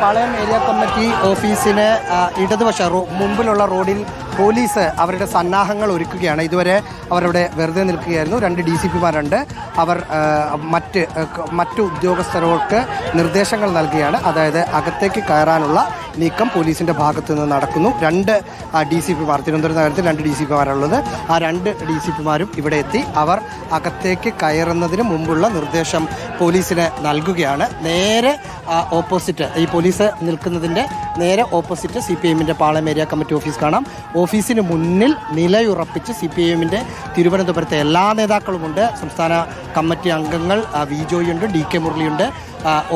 പാളയം area committee ഓഫീസിന് ഇടതുവശ മുമ്പിലുള്ള റോഡിൽ പോലീസ് അവരുടെ സന്നാഹങ്ങൾ ഒരുക്കുകയാണ്. ഇതുവരെ അവരവിടെ വെറുതെ നിൽക്കുകയായിരുന്നു. 2 DCPമാരുണ്ട്. അവർ മറ്റു ഉദ്യോഗസ്ഥർക്ക് നിർദ്ദേശങ്ങൾ നൽകുകയാണ്. അതായത് അകത്തേക്ക് കയറാനുള്ള നീക്കം പോലീസിൻ്റെ ഭാഗത്തു നിന്ന് നടക്കുന്നു. 2 DCPമാർ, തിരുവനന്തപുരം നഗരത്തിൽ 2 DCPമാരുള്ളത്. ആ 2 DCPമാരും ഇവിടെ എത്തി അവർ അകത്തേക്ക് കയറുന്നതിന് മുമ്പുള്ള നിർദ്ദേശം പോലീസിന് നൽകുകയാണ്. നേരെ ഓപ്പോസിറ്റ്, ഈ പോലീസ് നിൽക്കുന്നതിൻ്റെ നേരെ ഓപ്പോസിറ്റ് CPIMൻ്റെ പാളയം ഏരിയ കമ്മിറ്റി ഓഫീസ് കാണാം. ഓഫീസിന് മുന്നിൽ നിലയുറപ്പിച്ച് CPIMൻ്റെ തിരുവനന്തപുരത്തെ എല്ലാ നേതാക്കളുമുണ്ട്. സംസ്ഥാന കമ്മിറ്റി അംഗങ്ങൾ വി ജോയിയുണ്ട്, DK മുരളിയുണ്ട്,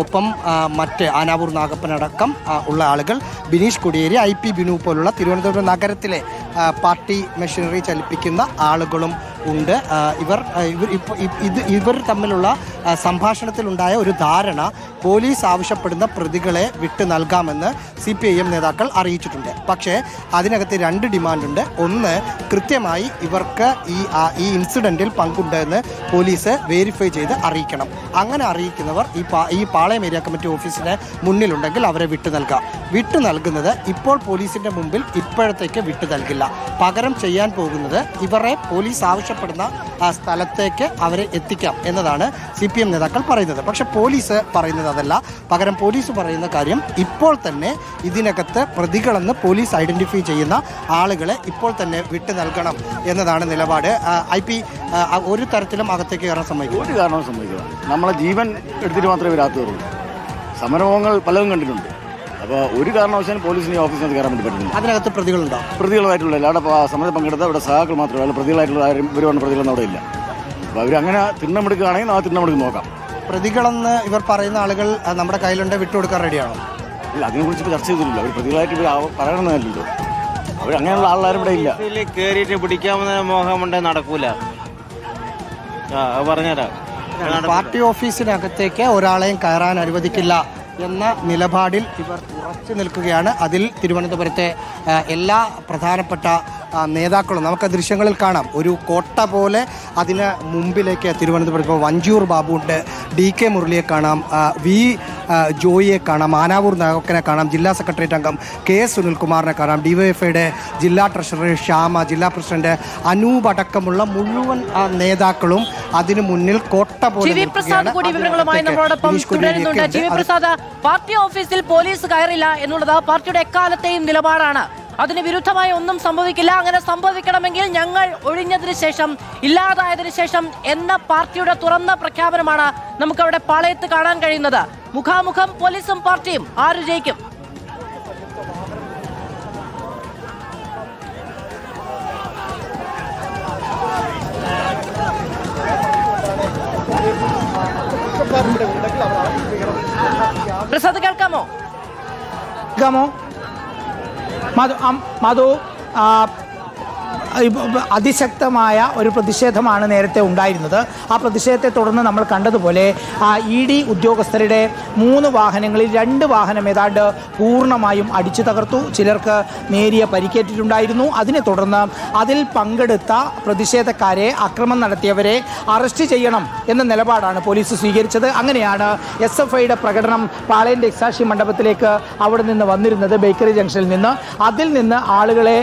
ഒപ്പം മറ്റ് ആനാവൂർ നാഗപ്പനടക്കം ഉള്ള ആളുകൾ, ബിനീഷ് കൊടിയേരി, IP ബിനു പോലുള്ള തിരുവനന്തപുരം നഗരത്തിലെ പാർട്ടി മെഷീനറി ചലിപ്പിക്കുന്ന ആളുകളും ഉണ്ട്. ഇവർ തമ്മിലുള്ള സംഭാഷണത്തിലുണ്ടായ ഒരു ധാരണ പോലീസ് ആവശ്യപ്പെടുന്ന പ്രതികളെ വിട്ടു നൽകാമെന്ന് CPIM നേതാക്കൾ അറിയിച്ചിട്ടുണ്ട്. പക്ഷേ അതിനകത്ത് 2 ഡിമാൻഡുണ്ട്. ഒന്ന്, കൃത്യമായി ഇവർക്ക് ഈ ഇൻസിഡൻറ്റിൽ പങ്കുണ്ടെന്ന് പോലീസ് വെരിഫൈ ചെയ്ത് അറിയിക്കണം. അങ്ങനെ അറിയിക്കുന്നവർ ഈ പാളയം ഏരിയ കമ്മിറ്റി ഓഫീസിന് മുന്നിലുണ്ടെങ്കിൽ അവരെ വിട്ടു നൽകുന്നത് ഇപ്പോൾ പോലീസിൻ്റെ മുമ്പിൽ ഇപ്പോഴത്തേക്ക് വിട്ടു നൽകില്ല. പകരം ചെയ്യാൻ പോകുന്നത് ഇവരെ പോലീസ് ആവശ്യപ്പെടുന്ന സ്ഥലത്തേക്ക് അവരെ എത്തിക്കാം എന്നതാണ് CPM നേതാക്കൾ പറയുന്നത്. പക്ഷെ പോലീസ് പറയുന്നത് അതല്ല. പകരം പോലീസ് പറയുന്ന കാര്യം ഇപ്പോൾ തന്നെ ഇതിനകത്ത് പ്രതികളെന്ന് പോലീസ് ഐഡൻറ്റിഫൈ ചെയ്യുന്ന ആളുകളെ ഇപ്പോൾ തന്നെ വിട്ടു നൽകണം എന്നതാണ് നിലപാട്. IP ഒരു തരത്തിലും അകത്തേക്ക് കയറാൻ സമ്മതിക്കും? ഒരു കാരണവും സമ്മതിക്കണം. നമ്മളെ ജീവൻ എടുത്തിട്ട് മാത്രമേ ഇവരകത്ത് കയറുള്ളൂ. സമരമുഖങ്ങൾ പലതും കണ്ടിട്ടുണ്ട്. അപ്പോൾ ഒരു കാരണവശാലും പോലീസിന് ഓഫീസിനകത്ത് കയറാൻ വേണ്ടി പറ്റുന്നില്ല. അതിനകത്ത് പ്രതികളുണ്ടോ? പ്രതികളായിട്ടുള്ള അവിടെ സമരത്തിൽ പങ്കെടുത്ത ഇവിടെ സഹാക്കൾ മാത്രമേ ഉള്ളൂ. പ്രതികളായിട്ടുള്ള ആരും ഇവരുമാണ് പ്രതികളൊന്നും അവിടെ ഇല്ല. അപ്പോൾ അവരങ്ങനെ തിണ്ണമെടുക്കുകയാണെങ്കിൽ ആ തിണ്ണമെടുക്ക് നോക്കാം. പ്രതികളെന്ന് ഇവർ പറയുന്ന ആളുകൾ നമ്മുടെ കയ്യിലുണ്ട്, വിട്ടുകൊടുക്കാൻ റെഡിയാണോ? ഇല്ല, അതിനെക്കുറിച്ച് ചർച്ച ചെയ്തിട്ടില്ല. അവർ പ്രതികളായിട്ട് പറയണമെന്നല്ലോ. അവർ അങ്ങനെയുള്ള ആളാരും ഇവിടെ ഇല്ല. കയറിയിട്ട് പിടിക്കാമെന്ന മോഹമുണ്ടേ നടക്കൂല. പറഞ്ഞുതരാം. പാർട്ടി ഓഫീസിനകത്തേക്ക് ഒരാളെയും കയറാൻ അനുവദിക്കില്ല എന്ന നിലപാടിൽ ഇവർ ഉറച്ചു നിൽക്കുകയാണ്. അതിൽ തിരുവനന്തപുരത്തെ എല്ലാ പ്രധാനപ്പെട്ട നേതാക്കളും നമുക്ക് ദൃശ്യങ്ങളിൽ കാണാം. ഒരു കോട്ട പോലെ അതിന് മുമ്പിലേക്ക് തിരുവനന്തപുരം ഇപ്പോൾ വഞ്ചൂർ ബാബുണ്ട്, DK മുരളിയെ കാണാം, വി ജോയിയെ കാണാം, ആനാവൂർ നാഗപ്പനെ കാണാം, ജില്ലാ സെക്രട്ടേറിയറ്റ് അംഗം KS സുനിൽകുമാറിനെ കാണാം, DYFIയുടെ ജില്ലാ ട്രഷറർ ശ്യാമ, ജില്ലാ പ്രസിഡന്റ് അനൂപ് അടക്കമുള്ള മുഴുവൻ നേതാക്കളും അതിന് മുന്നിൽ കോട്ട പോലെ. പാർട്ടി ഓഫീസിൽ പോലീസ് കയറില്ല എന്നുള്ളത് പാർട്ടിയുടെ എക്കാലത്തെയും നിലപാടാണ്. അതിന് വിരുദ്ധമായി ഒന്നും സംഭവിക്കില്ല. അങ്ങനെ സംഭവിക്കണമെങ്കിൽ ഞങ്ങൾ ഒഴിഞ്ഞതിന് ശേഷം, ഇല്ലാതായതിനു ശേഷം എന്ന പാർട്ടിയുടെ തുറന്ന പ്രഖ്യാപനമാണ് നമുക്കവിടെ പാളയത്ത് കാണാൻ കഴിയുന്നത്. മുഖാമുഖം പോലീസും പാർട്ടിയും ആര് ജയിക്കും? പ്രസാദ് കേൾക്കാമോ? മധു, അതിശക്തമായ ഒരു പ്രതിഷേധമാണ് നേരത്തെ ഉണ്ടായിരുന്നത്. ആ പ്രതിഷേധത്തെ തുടർന്ന് നമ്മൾ കണ്ടതുപോലെ ED ഉദ്യോഗസ്ഥരുടെ 3 വാഹനങ്ങളിൽ 2 വാഹനം ഏതാണ്ട് പൂർണ്ണമായും അടിച്ചു തകർത്തു. ചിലർക്ക് നേരിയ പരിക്കേറ്റിട്ടുണ്ടായിരുന്നു. അതിനെ തുടർന്ന് അതിൽ പങ്കെടുത്ത പ്രതിഷേധക്കാരെ, അക്രമം നടത്തിയവരെ അറസ്റ്റ് ചെയ്യണം എന്ന നിലപാടാണ് പോലീസ് സ്വീകരിച്ചത്. അങ്ങനെയാണ് SFIയുടെ പ്രകടനം പാളയം രക്തസാക്ഷി മണ്ഡപത്തിലേക്ക് അവിടെ നിന്ന് വന്നിരുന്നത്, ബേക്കറി ജംഗ്ഷനിൽ നിന്ന്. അതിൽ നിന്ന് ആളുകളെ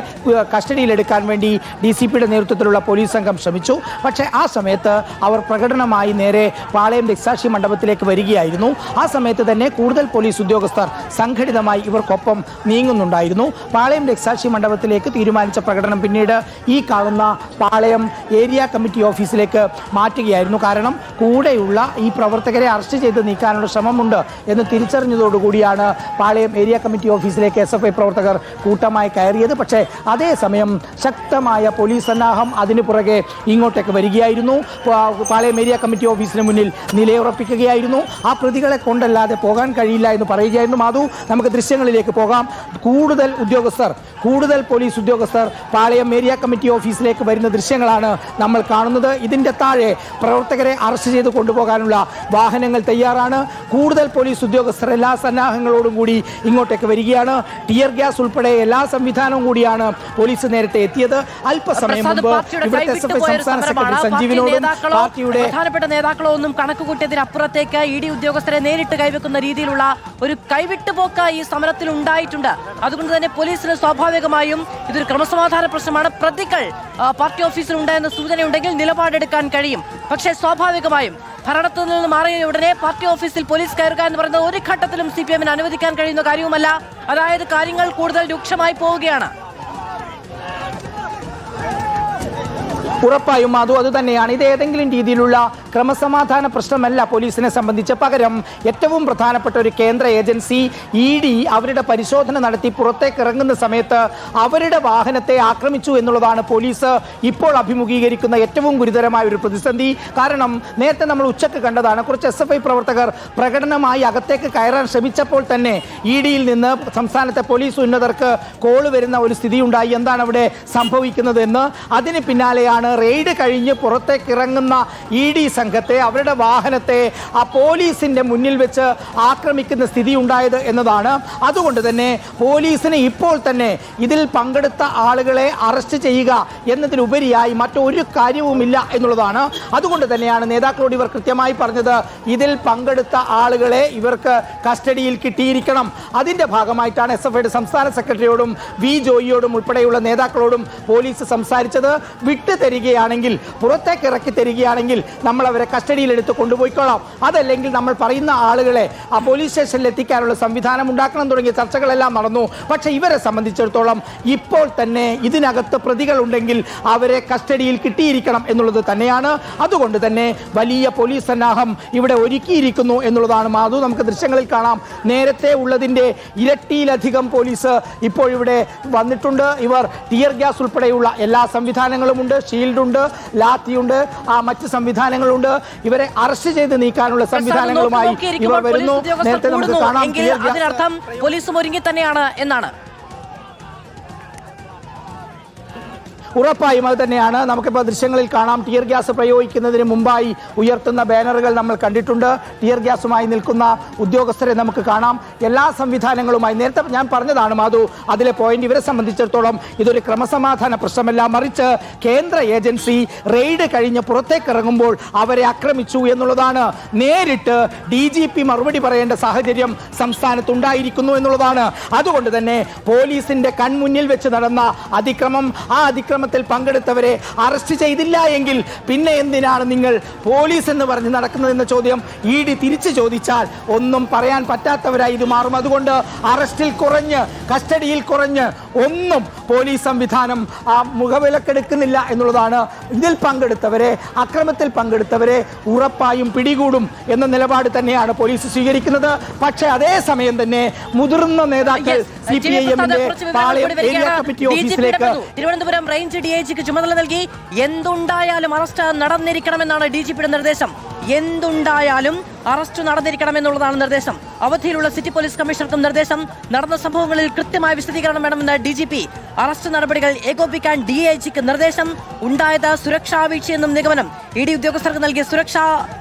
കസ്റ്റഡിയിലെടുക്കാൻ വേണ്ടി DCPയുടെ നേതൃത്വത്തിലുള്ള പോലീസ് സംഘം ശ്രമിച്ചു. പക്ഷേ ആ സമയത്ത് അവർ പ്രകടനമായി നേരെ പാളയം രക്തസാക്ഷി മണ്ഡപത്തിലേക്ക് വരികയായിരുന്നു. ആ സമയത്ത് തന്നെ കൂടുതൽ പോലീസ് ഉദ്യോഗസ്ഥർ സംഘടിതമായി ഇവർക്കൊപ്പം നീങ്ങുന്നുണ്ടായിരുന്നു. പാളയം രക്തസാക്ഷി മണ്ഡപത്തിലേക്ക് തീരുമാനിച്ച പ്രകടനം പിന്നീട് ഈ കാണുന്ന പാളയം ഏരിയ കമ്മിറ്റി ഓഫീസിലേക്ക് മാറ്റുകയായിരുന്നു. കാരണം കൂടെയുള്ള ഈ പ്രവർത്തകരെ അറസ്റ്റ് ചെയ്ത് നീക്കാനുള്ള ശ്രമമുണ്ട് എന്ന് തിരിച്ചറിഞ്ഞതോടുകൂടിയാണ് പാളയം ഏരിയ കമ്മിറ്റി ഓഫീസിലേക്ക് SFI പ്രവർത്തകർ കൂട്ടമായി കയറിയത്. പക്ഷേ അതേസമയം ശക്തമായ പോലീസ് സന്നാഹം അതിനു പുറകെ ഇങ്ങോട്ടേക്ക് വരികയായിരുന്നു. പാളയം ഏരിയ കമ്മിറ്റി ഓഫീസിന് മുന്നിൽ നിലയുറപ്പിക്കുകയായിരുന്നു. ആ പ്രതികളെ കൊണ്ടല്ലാതെ പോകാൻ കഴിയില്ല എന്ന് പറയുകയായിരുന്നു. മാധു, നമുക്ക് ദൃശ്യങ്ങളിലേക്ക് പോകാം. കൂടുതൽ പോലീസ് ഉദ്യോഗസ്ഥർ പാളയം ഏരിയ കമ്മിറ്റി ഓഫീസിലേക്ക് വരുന്ന ദൃശ്യങ്ങളാണ് നമ്മൾ കാണുന്നത്. ഇതിൻ്റെ താഴെ പ്രവർത്തകരെ അറസ്റ്റ് ചെയ്ത് കൊണ്ടുപോകാനുള്ള വാഹനങ്ങൾ തയ്യാറാണ്. കൂടുതൽ പോലീസ് ഉദ്യോഗസ്ഥർ എല്ലാ സന്നാഹങ്ങളോടും കൂടി ഇങ്ങോട്ടേക്ക് വരികയാണ്. ടിയർ ഗ്യാസ് ഉൾപ്പെടെ എല്ലാ സംവിധാനവും കൂടിയാണ് പോലീസ് നേരത്തെ എത്തിയത്. അല്പസമയം പ്രസാദ്, മുമ്പ് പാർട്ടിയുടെ ഇവിടുത്തെ കൈവിട്ടുപോയ ഒരു സംസ്ഥാന സമരമാണ്. സെക്രട്ടറി പാർട്ടി സഞ്ജീവിനോടും നേതാക്കളോ പാർട്ടിയുടെ പ്രധാനപ്പെട്ട നേതാക്കളോ ഒന്നും കണക്ക് കൂട്ടിയതിനപ്പുറത്തേക്ക് ഇ ഡി ഉദ്യോഗസ്ഥരെ നേരിട്ട് കൈവെക്കുന്ന രീതിയിലുള്ള ഒരു കൈവിട്ടുപോക്ക് ഈ സമരത്തിൽ ഉണ്ടായിട്ടുണ്ട്. അതുകൊണ്ട് തന്നെ പോലീസിന് സ്വാഭാവികമായും ഇതൊരു ക്രമസമാധാന പ്രശ്നമാണ്. പ്രതികൾ പാർട്ടി ഓഫീസിൽ ഉണ്ടായെന്ന സൂചനയുണ്ടെങ്കിൽ നിലപാടെടുക്കാൻ കഴിയും. പക്ഷേ സ്വാഭാവികമായും ഭരണത്തിൽ നിന്ന് മാറിയ ഉടനെ പാർട്ടി ഓഫീസിൽ പോലീസ് കയറുക എന്ന് പറയുന്നത് ഒരു ഘട്ടത്തിലും CPM-ന് അനുവദിക്കാൻ കഴിയുന്ന കാര്യവുമല്ല. അതായത് കാര്യങ്ങൾ കൂടുതൽ രൂക്ഷമായി പോവുകയാണ്. ഉറപ്പായും അത് തന്നെയാണ്. ഇത് ഏതെങ്കിലും രീതിയിലുള്ള ക്രമസമാധാന പ്രശ്നമല്ല പോലീസിനെ സംബന്ധിച്ച്. പകരം ഏറ്റവും പ്രധാനപ്പെട്ട ഒരു കേന്ദ്ര ഏജൻസി ED അവരുടെ പരിശോധന നടത്തി പുറത്തേക്ക് ഇറങ്ങുന്ന സമയത്ത് അവരുടെ വാഹനത്തെ ആക്രമിച്ചു എന്നുള്ളതാണ് പോലീസ് ഇപ്പോൾ അഭിമുഖീകരിക്കുന്ന ഏറ്റവും ഗുരുതരമായ ഒരു പ്രതിസന്ധി. കാരണം നേരത്തെ നമ്മൾ ഉച്ചക്ക് കണ്ടതാണ്, കുറച്ച് SFI പ്രവർത്തകർ പ്രകടനമായി അകത്തേക്ക് കയറാൻ ശ്രമിച്ചപ്പോൾ തന്നെ EDയിൽ നിന്ന് സംസ്ഥാനത്തെ പോലീസ് ഉന്നതർക്ക് കോള് വരുന്ന ഒരു സ്ഥിതി ഉണ്ടായി. എന്താണ് അവിടെ സംഭവിക്കുന്നത് എന്ന്. അതിന് പിന്നാലെയാണ് റെയ്ഡ് കഴിഞ്ഞ് പുറത്തേക്ക് ഇറങ്ങുന്ന ED സംഘത്തെ, അവരുടെ വാഹനത്തെ ആ പോലീസിന്റെ മുന്നിൽ വെച്ച് ആക്രമിക്കുന്ന സ്ഥിതി ഉണ്ടായത് എന്നതാണ്. അതുകൊണ്ട് തന്നെ പോലീസിന് ഇപ്പോൾ തന്നെ ഇതിൽ പങ്കെടുത്ത ആളുകളെ അറസ്റ്റ് ചെയ്യുക എന്നതിലുപരിയായി മറ്റൊരു കാര്യവുമില്ല എന്നുള്ളതാണ്. അതുകൊണ്ട് തന്നെയാണ് നേതാക്കളോട് ഇവർ കൃത്യമായി പറഞ്ഞത്, ഇതിൽ പങ്കെടുത്ത ആളുകളെ ഇവർക്ക് കസ്റ്റഡിയിൽ കിട്ടിയിരിക്കണം. അതിന്റെ ഭാഗമായിട്ടാണ് SFIയുടെ സംസ്ഥാന സെക്രട്ടറിയോടും V ജോയിയോടും ഉൾപ്പെടെയുള്ള നേതാക്കളോടും പോലീസ് സംസാരിച്ചത്. വിട്ടുതരികയാണെങ്കിൽ, പുറത്തേക്ക് ഇറക്കി തരികയാണെങ്കിൽ നമ്മൾ അവരെ കസ്റ്റഡിയിലെടുത്ത് കൊണ്ടുപോയിക്കോളാം. അതല്ലെങ്കിൽ നമ്മൾ പറയുന്ന ആളുകളെ ആ പോലീസ് സ്റ്റേഷനിൽ എത്തിക്കാനുള്ള സംവിധാനം ഉണ്ടാക്കണം തുടങ്ങിയ ചർച്ചകളെല്ലാം നടന്നു. പക്ഷേ ഇവരെ സംബന്ധിച്ചിടത്തോളം ഇപ്പോൾ തന്നെ ഇതിനകത്ത് പ്രതികളുണ്ടെങ്കിൽ അവരെ കസ്റ്റഡിയിൽ കിട്ടിയിരിക്കണം എന്നുള്ളത് തന്നെയാണ്. അതുകൊണ്ട് തന്നെ വലിയ പോലീസ് സന്നാഹം ഇവിടെ ഒരുക്കിയിരിക്കുന്നു എന്നുള്ളതാണ് മാധു. നമുക്ക് ദൃശ്യങ്ങളിൽ കാണാം, നേരത്തെ ഉള്ളതിൻ്റെ ഇരട്ടിയിലധികം പോലീസ് ഇപ്പോൾ ഇവിടെ വന്നിട്ടുണ്ട്. ഇവർ ടിയർ ഗ്യാസ് ഉൾപ്പെടെയുള്ള എല്ലാ സംവിധാനങ്ങളുമുണ്ട്, ഷീൽഡുണ്ട്, ലാത്തിയുണ്ട്, മറ്റ് സംവിധാനങ്ങളുണ്ട്. ഇവരെ അറസ്റ്റ് ചെയ്ത് നീക്കാനുള്ള സംവിധാനങ്ങളുമായി ഇവർ വരുന്നു. നേരത്തെ നമുക്ക് കാണാം, അതിനർത്ഥം പോലീസും ഒരുങ്ങി തന്നെയാണ് എന്നാണ്. ഉറപ്പായും അത് തന്നെയാണ്. നമുക്കിപ്പോൾ ദൃശ്യങ്ങളിൽ കാണാം, ടിയർ ഗ്യാസ് പ്രയോഗിക്കുന്നതിന് മുമ്പായി ഉയർത്തുന്ന ബാനറുകൾ നമ്മൾ കണ്ടിട്ടുണ്ട്. ടിയർ ഗ്യാസുമായി നിൽക്കുന്ന ഉദ്യോഗസ്ഥരെ നമുക്ക് കാണാം. എല്ലാ സംവിധാനങ്ങളുമായി നേരത്തെ ഞാൻ പറഞ്ഞതാണ് മാധു, അതിലെ പോയിന്റ്. ഇവരെ സംബന്ധിച്ചിടത്തോളം ഇതൊരു ക്രമസമാധാന പ്രശ്നമല്ല, മറിച്ച് കേന്ദ്ര ഏജൻസി റെയ്ഡ് കഴിഞ്ഞ് പുറത്തേക്ക് ഇറങ്ങുമ്പോൾ അവരെ ആക്രമിച്ചു എന്നുള്ളതാണ്. നേരിട്ട് DGP മറുപടി പറയേണ്ട സാഹചര്യം സംസ്ഥാനത്തുണ്ടായിരിക്കുന്നു എന്നുള്ളതാണ്. അതുകൊണ്ട് തന്നെ പോലീസിന്റെ കൺമുന്നിൽ വെച്ച് നടന്ന അതിക്രമം, ആ അതിക്രമത്തിൽ പങ്കെടുത്തവരെ അറസ്റ്റ് ചെയ്തില്ല എങ്കിൽ പിന്നെ എന്തിനാണ് നിങ്ങൾ പോലീസ് എന്ന് പറഞ്ഞ് നടക്കുന്നതെന്ന ചോദ്യം ED തിരിച്ചു ചോദിച്ചാൽ ഒന്നും പറയാൻ പറ്റാത്തവരായി ഇത് മാറും. അതുകൊണ്ട് അറസ്റ്റിൽ കുറഞ്ഞ്, കസ്റ്റഡിയിൽ കുറഞ്ഞ് ഒന്നും പോലീസ് സംവിധാനം മുഖവിലക്കെടുക്കുന്നില്ല എന്നുള്ളതാണ്. ഇതിൽ പങ്കെടുത്തവരെ, അക്രമത്തിൽ പങ്കെടുത്തവരെ ഉറപ്പായും പിടികൂടും എന്ന നിലപാട് തന്നെയാണ് പോലീസ് സ്വീകരിക്കുന്നത്. പക്ഷേ അതേസമയം തന്നെ മുതിർന്ന നേതാക്കൾ CPIM-ന്റെ പാളയം ഏരിയ കമ്മിറ്റി ഓഫീസിലേക്ക് തിരുവനന്തപുരം റേഞ്ച് DIGക്ക് ചുമതല നൽകി. എന്തുണ്ടായാലും അറസ്റ്റ് നടന്നിരിക്കണമെന്നാണ് DGPയുടെ നിർദ്ദേശം. എന്തുണ്ടായാലും അറസ്റ്റ് നടന്നിരിക്കണമെന്നുള്ളതാണ് നിർദ്ദേശം. അവധിയിലുള്ള സിറ്റി പോലീസ് കമ്മീഷണർക്കും നിർദ്ദേശം. നടന്ന സംഭവങ്ങളിൽ കൃത്യമായ വിശദീകരണം വേണമെന്ന് DGP. അറസ്റ്റ് നടപടികൾ ഏകോപിക്കാൻ DIGക്ക് നിർദ്ദേശം. ഉണ്ടായത് സുരക്ഷാ വീഴ്ചയെന്നും നിഗമനം. ED ഉദ്യോഗസ്ഥർക്ക് നൽകിയ സുരക്ഷാ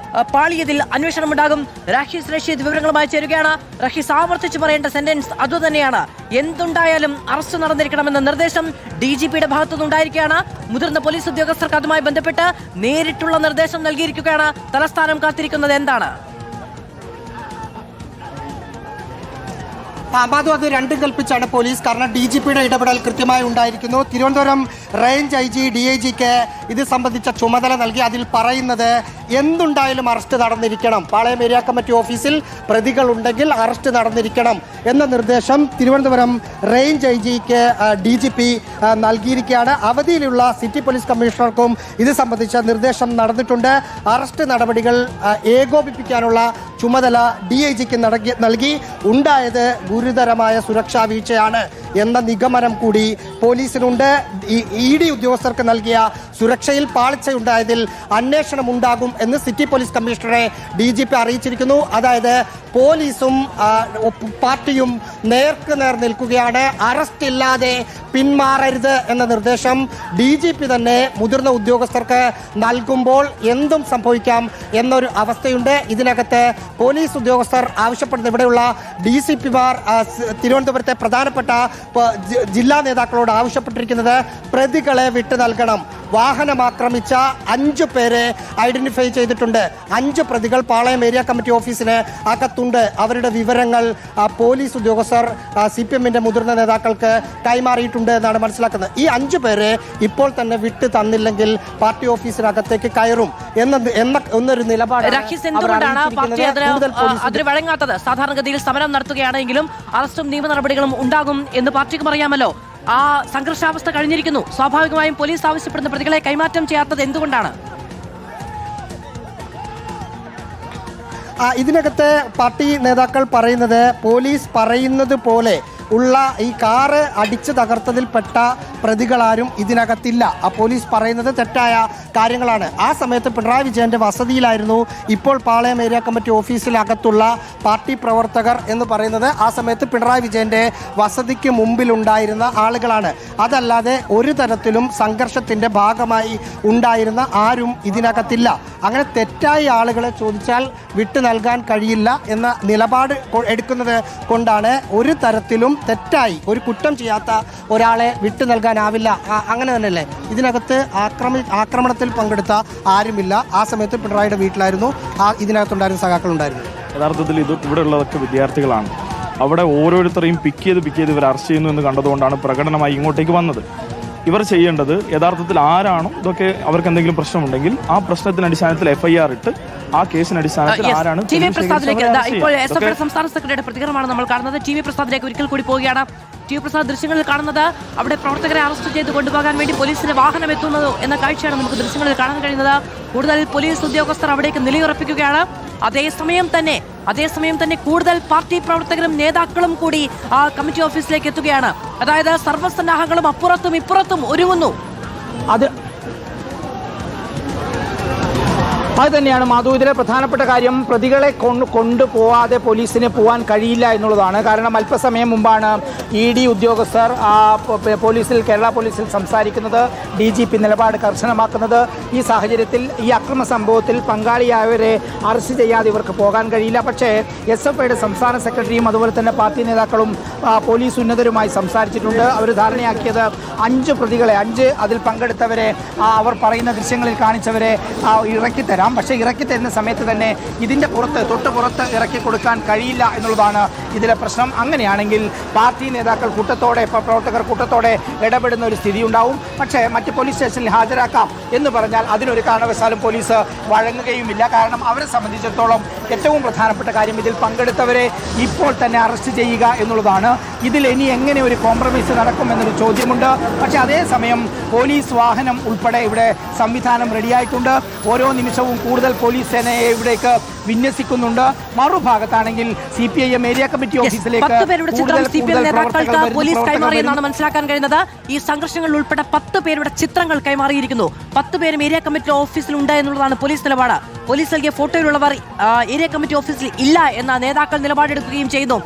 പാളിയതിൽ അന്വേഷണമുണ്ടാകും. രാഹിസ് റഷീദ് വിവരങ്ങളുമായി ചേരുകയാണ്. റഷീസ്, ആവർത്തിച്ച് പറയേണ്ട സെന്റൻസ് അതുതന്നെയാണ്. എന്തുണ്ടായാലും അറസ്റ്റ് നടന്നിരിക്കണമെന്ന നിർദ്ദേശം DGPയുടെ ഭാഗത്തുനിന്നുണ്ടായിരിക്കുകയാണ്. മുതിർന്ന പോലീസ് ഉദ്യോഗസ്ഥർക്ക് അതുമായി ബന്ധപ്പെട്ട് നേരിട്ടുള്ള നിർദ്ദേശം നൽകിയിരിക്കുകയാണ്. തലസ്ഥാനം കാത്തിരിക്കുന്നത് എന്താണ്? മാധു, അത് രണ്ടും കൽപ്പിച്ചാണ് പോലീസ്. കാരണം DGPയുടെ ഇടപെടൽ കൃത്യമായി ഉണ്ടായിരിക്കുന്നു. തിരുവനന്തപുരം റേഞ്ച് IG DIGക്ക് ഇത് സംബന്ധിച്ച ചുമതല നൽകി. അതിൽ പറയുന്നത് എന്തുണ്ടായാലും അറസ്റ്റ് നടന്നിരിക്കണം, പാളയം ഏരിയ കമ്മിറ്റി ഓഫീസിൽ പ്രതികളുണ്ടെങ്കിൽ അറസ്റ്റ് നടന്നിരിക്കണം എന്ന നിർദ്ദേശം തിരുവനന്തപുരം റേഞ്ച് IGക്ക് DGP നൽകിയിരിക്കുകയാണ്. അവധിയിലുള്ള സിറ്റി പോലീസ് കമ്മീഷണർക്കും ഇത് സംബന്ധിച്ച നിർദ്ദേശം നടന്നിട്ടുണ്ട്. അറസ്റ്റ് നടപടികൾ ഏകോപിപ്പിക്കാനുള്ള ചുമതല DIGക്ക് നൽകി. ഉണ്ടായത് ഗുരുതരമായ സുരക്ഷാ വീഴ്ചയാണ് എന്ന നിഗമനം കൂടി പോലീസിനുണ്ട്. ED ഉദ്യോഗസ്ഥർക്ക് നൽകിയ സുരക്ഷയിൽ പാളിച്ചയുണ്ടായതിൽ അന്വേഷണം ഉണ്ടാകും എന്ന് സിറ്റി പോലീസ് കമ്മീഷണറെ DGP അറിയിച്ചിരിക്കുന്നു. അതായത് പോലീസും പാർട്ടിയും നേർക്കുനേർ നിൽക്കുകയാണ്. അറസ്റ്റ് ഇല്ലാതെ പിന്മാറരുത് എന്ന നിർദ്ദേശം DGP തന്നെ മുതിർന്ന ഉദ്യോഗസ്ഥർക്ക് നൽകുമ്പോൾ എന്തും സംഭവിക്കാം എന്നൊരു അവസ്ഥയുണ്ട്. ഇതിനകത്ത് പോലീസ് ഉദ്യോഗസ്ഥർ ആവശ്യപ്പെടുന്ന ഇവിടെയുള്ള DCPമാർ തിരുവനന്തപുരത്തെ പ്രധാനപ്പെട്ട ജില്ലാ നേതാക്കളോട് ആവശ്യപ്പെട്ടിരിക്കുന്നത് പ്രതികളെ വിട്ടു നൽകണം. വാഹനം ആക്രമിച്ച 5 പേരെ ഐഡന്റിഫൈ ചെയ്തിട്ടുണ്ട്. 5 പ്രതികൾ പാളയം ഏരിയ കമ്മിറ്റി ഓഫീസിന് അകത്തുണ്ട്. അവരുടെ വിവരങ്ങൾ പോലീസ് ഉദ്യോഗസ്ഥർ CPMന്റെ മുതിർന്ന നേതാക്കൾക്ക് കൈമാറിയിട്ടുണ്ട് എന്നാണ് മനസ്സിലാക്കുന്നത്. ഈ 5 പേരെ ഇപ്പോൾ തന്നെ വിട്ടു തന്നില്ലെങ്കിൽ പാർട്ടി ഓഫീസിനകത്തേക്ക് കയറും എന്നൊരു നിലപാട് അതിന് വഴങ്ങാത്തത്. സാധാരണഗതിയിൽ സമരം നടത്തുകയാണെങ്കിലും അറസ്റ്റും നിയമ നടപടികളും ഉണ്ടാകും എന്ന് പാർട്ടിക്കും അറിയാമല്ലോ. ആ സംഘർഷാവസ്ഥ കഴിഞ്ഞിരിക്കുന്നു. സ്വാഭാവികമായും പോലീസ് ആവശ്യപ്പെടുന്ന പ്രതികളെ കൈമാറ്റം ചെയ്യാത്തത് എന്തുകൊണ്ടാണ്? ഇതിനകത്ത് പാർട്ടി നേതാക്കൾ പറയുന്നത് പോലീസ് പറയുന്നത് പോലെ ഉള്ള ഈ കാറ് അടിച്ചു തകർത്തതിൽപ്പെട്ട പ്രതികളാരും ഇതിനകത്തില്ല. പോലീസ് പറയുന്നത് തെറ്റായ കാര്യങ്ങളാണ്. ആ സമയത്ത് പിണറായി വിജയന്റെ വസതിയിലായിരുന്നു ഇപ്പോൾ പാളയം ഏരിയ കമ്മിറ്റി ഓഫീസിലകത്തുള്ള പാർട്ടി പ്രവർത്തകർ എന്ന് പറയുന്നത്. ആ സമയത്ത് പിണറായി വിജയന്റെ വസതിക്ക് മുമ്പിലുണ്ടായിരുന്ന ആളുകളാണ്. അതല്ലാതെ ഒരു തരത്തിലും സംഘർഷത്തിന്റെ ഭാഗമായി ഉണ്ടായിരുന്ന ആരും ഇതിനകത്തില്ല. അങ്ങനെ തെറ്റായ ആളുകളെ ചോദിച്ചാൽ വിട്ടു നൽകാൻ കഴിയില്ല എന്ന നിലപാട് എടുക്കുന്നത് കൊണ്ടാണ് ഒരു തരത്തിലും തെറ്റായി ഒരു കുറ്റം ചെയ്യാത്ത ഒരാളെ വിട്ടു നൽകാനാവില്ല. അങ്ങനെ തന്നെയല്ലേ? ഇതിനകത്ത് ആക്രമണത്തിൽ പങ്കെടുത്ത ആരുമില്ല. ആ സമയത്ത് പിണറായിയുടെ വീട്ടിലായിരുന്നു ഇതിനകത്തുണ്ടായിരുന്ന സഖാക്കളുണ്ടായിരുന്നു. യഥാർത്ഥത്തിൽ ഇത് ഇവിടെ ഉള്ളതൊക്കെ വിദ്യാർത്ഥികളാണ്. അവിടെ ഓരോരുത്തരെയും പിക്ക് ചെയ്ത് ഇവർ അറസ്റ്റ് ചെയ്യുന്നു എന്ന് കണ്ടതുകൊണ്ടാണ് പ്രകടനമായി ഇങ്ങോട്ടേക്ക് വന്നത്. ഇവർ ചെയ്യേണ്ടത് യഥാർത്ഥത്തിൽ ആരാണോ ഇതൊക്കെ അവർക്ക് എന്തെങ്കിലും പ്രശ്നമുണ്ടെങ്കിൽ ആ പ്രശ്നത്തിന് അടിസ്ഥാനത്തിൽ FIR ഇട്ട് ആ കേസിന് അടിസ്ഥാനത്തിൽ ആരാണ്. TV പ്രസാദിലേക്ക് ഇപ്പോൾ SFI സംസ്ഥാന സെക്രട്ടറിയുടെ പ്രതികരണമാണ് നമ്മൾ കാണുന്നത്. TV പ്രസാദിലേക്ക് ഒരിക്കൽ കൂടി പോവുകയാണ്. TV പ്രസാദ്, ദൃശ്യങ്ങളിൽ കാണുന്നത് അവിടെ പ്രവർത്തകരെ അറസ്റ്റ് ചെയ്ത് കൊണ്ടുപോകാൻ വേണ്ടി പോലീസിന്റെ വാഹനം എത്തുന്നത് എന്ന കാഴ്ചയാണ് നമുക്ക് ദൃശ്യങ്ങളിൽ കാണാൻ കഴിയുന്നത്. കൂടുതൽ പോലീസ് ഉദ്യോഗസ്ഥർ അവിടേക്ക് നിലയുറപ്പിക്കുകയാണ്. അതേസമയം തന്നെ കൂടുതൽ പാർട്ടി പ്രവർത്തകരും നേതാക്കളും കൂടി ആ കമ്മിറ്റി ഓഫീസിലേക്ക് എത്തുകയാണ്. അതായത് സർവ്വസന്നാഹങ്ങളും അപ്പുറത്തും ഇപ്പുറത്തും ഒരുങ്ങുന്നു. അത് തന്നെയാണ് മാധു, ഇതിലെ പ്രധാനപ്പെട്ട കാര്യം പ്രതികളെ കൊണ്ടുപോവാതെ പോലീസിന് പോകാൻ കഴിയില്ല എന്നുള്ളതാണ്. കാരണം അല്പസമയം മുമ്പാണ് ED ഉദ്യോഗസ്ഥർ കേരള പോലീസിൽ സംസാരിക്കുന്നത്, DGP നിലപാട് കർശനമാക്കുന്നത്. ഈ സാഹചര്യത്തിൽ ഈ അക്രമ സംഭവത്തിൽ പങ്കാളിയായവരെ അറസ്റ്റ് ചെയ്യാതെ ഇവർക്ക് പോകാൻ കഴിയില്ല. പക്ഷേ SFIയുടെ സംസ്ഥാന സെക്രട്ടറിയും അതുപോലെ തന്നെ പാർട്ടി നേതാക്കളും പോലീസ് ഉന്നതരുമായി സംസാരിച്ചിട്ടുണ്ട്. അവർ ധാരണയാക്കിയത് 5 പ്രതികളെ, 5 അതിൽ പങ്കെടുത്തവരെ, അവർ പറയുന്ന ദൃശ്യങ്ങളിൽ കാണിച്ചവരെ ഇറക്കിത്തരാം. പക്ഷേ ഇറക്കി തരുന്ന സമയത്ത് തന്നെ ഇതിൻ്റെ തൊട്ട് പുറത്ത് ഇറക്കി കൊടുക്കാൻ കഴിയില്ല എന്നുള്ളതാണ് ഇതിലെ പ്രശ്നം. അങ്ങനെയാണെങ്കിൽ പാർട്ടി നേതാക്കൾ പ്രവർത്തകർ കൂട്ടത്തോടെ ഇടപെടുന്ന ഒരു സ്ഥിതി ഉണ്ടാവും. പക്ഷേ മറ്റ് പോലീസ് സ്റ്റേഷനിൽ ഹാജരാക്കാം എന്ന് പറഞ്ഞാൽ അതിനൊരു കാരണവശാലും പോലീസ് വഴങ്ങുകയുമില്ല. കാരണം അവരെ സംബന്ധിച്ചിടത്തോളം ഏറ്റവും പ്രധാനപ്പെട്ട കാര്യം ഇതിൽ പങ്കെടുത്തവരെ ഇപ്പോൾ തന്നെ അറസ്റ്റ് ചെയ്യുക എന്നുള്ളതാണ്. ഇതിൽ ഇനി എങ്ങനെ ഒരു കോംപ്രമൈസ് നടക്കുമെന്നൊരു ചോദ്യമുണ്ട്. പക്ഷേ അതേസമയം പോലീസ് വാഹനം ഉൾപ്പെടെ ഇവിടെ സംവിധാനം റെഡിയായിട്ടുണ്ട്. ഓരോ നിമിഷവും കൂടുതൽ പോലീസ് സേനയെ ഇവിടേക്ക് വിന്യസിക്കുന്നുണ്ട്. മറുഭാഗത്താണെങ്കിൽ CPIM ഏരിയ കമ്മിറ്റി ഓഫീസിലേക്ക് 10 പേരുടെ ചിത്രം CPM നേതാക്കൾക്ക് പോലീസ് കൈമാറിയെന്നാണ് മനസ്സിലാക്കാൻ കഴിയുന്നത്. ഈ സംഘർഷങ്ങളിൽ ഉൾപ്പെട്ട 10 പേരുടെ ചിത്രങ്ങൾ കൈമാറിയിരിക്കുന്നു. 10 പേരും ഏരിയ കമ്മിറ്റി ഓഫീസിലുണ്ട് എന്നുള്ളതാണ് പോലീസ് നിലപാട്. പോലീസ് നൽകിയ ഫോട്ടോയിലുള്ളവർ ഏരിയ കമ്മിറ്റി ഓഫീസിൽ ഇല്ല എന്ന നേതാക്കൾ നിലപാടെടുക്കുകയും ചെയ്യുന്നു.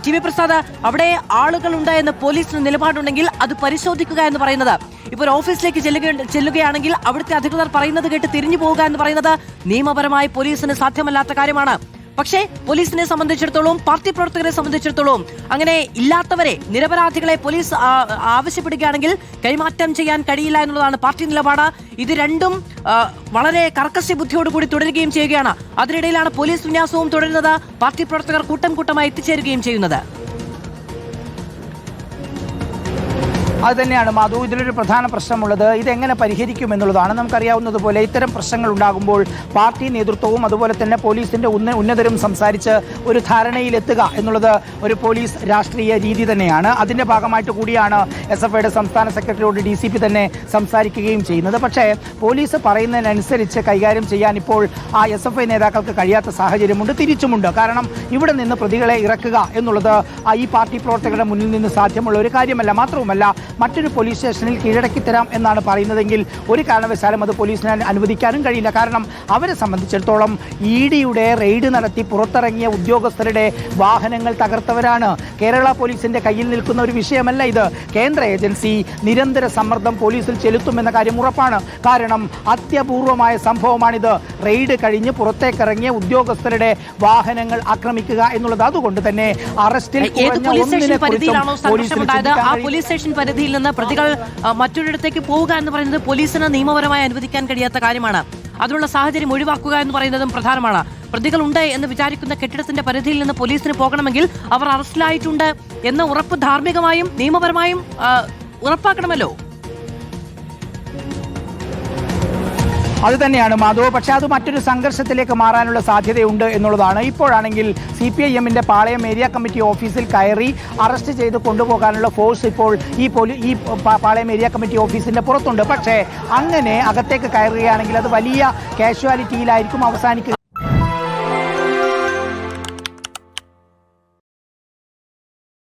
TV പ്രസാദ്, അവിടെ ആളുകളുണ്ട് എന്ന് പോലീസിന് നിലപാടുണ്ടെങ്കിൽ അത് പരിശോധിക്കുക എന്ന് പറയുന്നത്, ഇപ്പോൾ ഒരു ഓഫീസിലേക്ക് ചെല്ലുകയാണെങ്കിൽ അവിടുത്തെ അധികൃതർ പറയുന്നത് കേട്ട് തിരിഞ്ഞു പോവുക എന്ന് പറയുന്നത് നിയമപരമായി പോലീസിന് സാധ്യമല്ലാത്ത കാര്യമാണ്. പക്ഷേ പോലീസിനെ സംബന്ധിച്ചിടത്തോളം, പാർട്ടി പ്രവർത്തകരെ സംബന്ധിച്ചിടത്തോളം അങ്ങനെ ഇല്ലാത്തവരെ, നിരപരാധികളെ പോലീസ് ആവശ്യപ്പെടുകയാണെങ്കിൽ കൈമാറ്റം ചെയ്യാൻ കഴിയില്ല എന്നുള്ളതാണ് പാർട്ടി നിലപാട്. ഇത് രണ്ടും വളരെ കർക്കശ ബുദ്ധിയോടുകൂടി തുടരുകയും ചെയ്യുകയാണ്. അതിനിടയിലാണ് പോലീസ് വിന്യാസവും തുടരുന്നത്. പാർട്ടി പ്രവർത്തകർ കൂട്ടമായി എത്തിച്ചേരുകയും ചെയ്യുന്നത്. അത് തന്നെയാണ് മാധു, ഇതിലൊരു പ്രധാന പ്രശ്നമുള്ളത് ഇതെങ്ങനെ പരിഹരിക്കും എന്നുള്ളതാണ്. നമുക്കറിയാവുന്നതുപോലെ ഇത്തരം പ്രശ്നങ്ങൾ ഉണ്ടാകുമ്പോൾ പാർട്ടി നേതൃത്വവും അതുപോലെ തന്നെ പോലീസിന്റെ ഉന്നതരും സംസാരിച്ച് ഒരു ധാരണയിലെത്തുക എന്നുള്ളത് ഒരു പോലീസ് രാഷ്ട്രീയ രീതി തന്നെയാണ്. അതിന്റെ ഭാഗമായിട്ട് കൂടിയാണ് SFIയുടെ സംസ്ഥാന സെക്രട്ടറിയോട് DCP തന്നെ സംസാരിക്കുകയും ചെയ്യുന്നത്. പക്ഷേ പോലീസ് പറയുന്നതിനനുസരിച്ച് കൈകാര്യം ചെയ്യാൻ ഇപ്പോൾ ആ SFI നേതാക്കൾക്ക് കഴിയാത്ത സാഹചര്യമുണ്ട്, തിരിച്ചുമുണ്ട്. കാരണം ഇവിടെ നിന്ന് പ്രതികളെ ഇറക്കുക എന്നുള്ളത് ഈ പാർട്ടി പ്രവർത്തകരുടെ മുന്നിൽ നിന്ന് സാധ്യമുള്ള ഒരു കാര്യമല്ല. മാത്രവുമല്ല മറ്റൊരു പോലീസ് സ്റ്റേഷനിൽ കീഴടക്കി തരാം എന്നാണ് പറയുന്നതെങ്കിൽ ഒരു കാരണവശാലും അത് പോലീസിന് അനുവദിക്കാനും കഴിയില്ല. കാരണം അവരെ സംബന്ധിച്ചിടത്തോളം EDയുടെ റെയ്ഡ് നടത്തി പുറത്തിറങ്ങിയ ഉദ്യോഗസ്ഥരുടെ വാഹനങ്ങൾ തകർത്തവരാണ്. കേരള പോലീസിന്റെ കയ്യിൽ നിൽക്കുന്ന ഒരു വിഷയമല്ല ഇത്. കേന്ദ്ര ഏജൻസി നിരന്തര സമ്മർദ്ദം പോലീസിൽ ചെലുത്തുമെന്ന കാര്യം ഉറപ്പാണ്. കാരണം അത്യപൂർവമായ സംഭവമാണിത്. റെയ്ഡ് കഴിഞ്ഞ് പുറത്തേക്കിറങ്ങിയ ഉദ്യോഗസ്ഥരുടെ വാഹനങ്ങൾ ആക്രമിക്കുക എന്നുള്ളത്. അതുകൊണ്ട് തന്നെ അറസ്റ്റിൽ പോലീസ് സ്റ്റേഷൻ പരിധിയിൽ നിന്ന് പ്രതികൾ മറ്റൊരിടത്തേക്ക് പോവുക എന്ന് പറയുന്നത് പോലീസിന് നിയമപരമായി അനുവദിക്കാൻ കഴിയാത്ത കാര്യമാണ്. അതിനുള്ള സാഹചര്യം ഒഴിവാക്കുക എന്ന് പറയുന്നതും പ്രധാനമാണ്. പ്രതികളുണ്ട് എന്ന് വിചാരിക്കുന്ന കെട്ടിടത്തിന്റെ പരിധിയിൽ നിന്ന് പോലീസിന് പോകണമെങ്കിൽ അവർ അറസ്റ്റിലായിട്ടുണ്ട് എന്ന ഉറപ്പ് ധാർമ്മികമായും നിയമപരമായും ഉറപ്പാക്കണമല്ലോ. അത് തന്നെയാണ് മാധവ്. പക്ഷേ അത് മറ്റൊരു സംഘർഷത്തിലേക്ക് മാറാനുള്ള സാധ്യതയുണ്ട് എന്നുള്ളതാണ്. ഇപ്പോഴാണെങ്കിൽ CPIMന്റെ പാളയം ഏരിയ കമ്മിറ്റി ഓഫീസിൽ കയറി അറസ്റ്റ് ചെയ്ത് കൊണ്ടുപോകാനുള്ള ഫോഴ്സ് ഇപ്പോൾ ഈ പാളയം ഏരിയ കമ്മിറ്റി ഓഫീസിന്റെ പുറത്തുണ്ട്. പക്ഷേ അങ്ങനെ അകത്തേക്ക് കയറുകയാണെങ്കിൽ അത് വലിയ കാഷ്വാലിറ്റിയിലായിരിക്കും അവസാനിക്കുക.